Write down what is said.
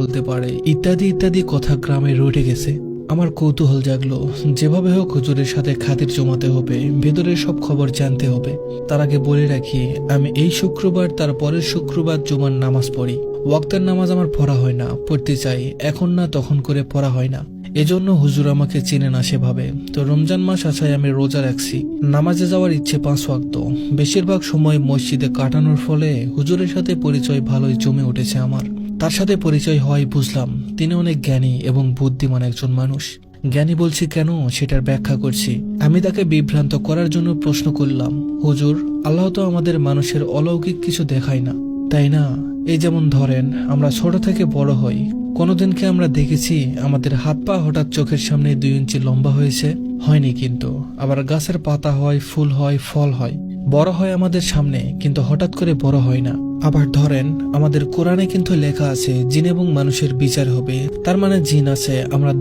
বলতে পারে, ইত্যাদি ইত্যাদি কথা গ্রামে রটে গেছে। আমার কৌতূহল জাগলো, যেভাবে হোক হুজুরের সাথে খাতির জমাতে হবে, ভেতরের সব খবর জানতে হবে। তার আগে বলে রাখি, আমি এই শুক্রবার তার পরের শুক্রবার জুমার নামাজ পড়ি। ওয়াক্তের নামাজ আমার পড়া হয় না, পড়তে চাই, এখন না তখন করে পড়া হয় না। এজন্য হুজুর আমাকে চেনে না সেভাবে। তো রমজান মাস আসায় আমি রোজা রাখছি, নামাজে যাওয়ার ইচ্ছে 5 ওয়াক্ত। বেশিরভাগ সময় মসজিদে কাটানোর ফলে হুজুরের সাথে পরিচয় ভালোই জমে উঠেছে আমার। তার সাথে পরিচয় হয় বুঝলাম তিনি অনেক জ্ঞানী এবং বুদ্ধিমান একজন মানুষ। জ্ঞানী বলছি কেন সেটার ব্যাখ্যা করছি। আমি তাকে বিভ্রান্ত করার জন্য প্রশ্ন করলাম, হুজুর, আল্লাহ তো আমাদের মানুষের অলৌকিক কিছু দেখায় না, তাই না? এই যেমন ধরেন, আমরা ছোট থেকে বড় হই, কোনোদিনকে আমরা দেখেছি আমাদের হাত পা হঠাৎ চোখের সামনে 2 ইঞ্চি লম্বা হয়েছে? হয়নি। কিন্তু আবার গাছের পাতা হয়, ফুল হয়, ফল হয়, বড় হয় আমাদের সামনে, কিন্তু হঠাৎ করে বড় হয় না। আবার ধরেন, আমাদের কোরআনে কিন্তু লেখা আছে জিন এবং মানুষের বিচার হবে, তার মানে জিন আছে, আমরা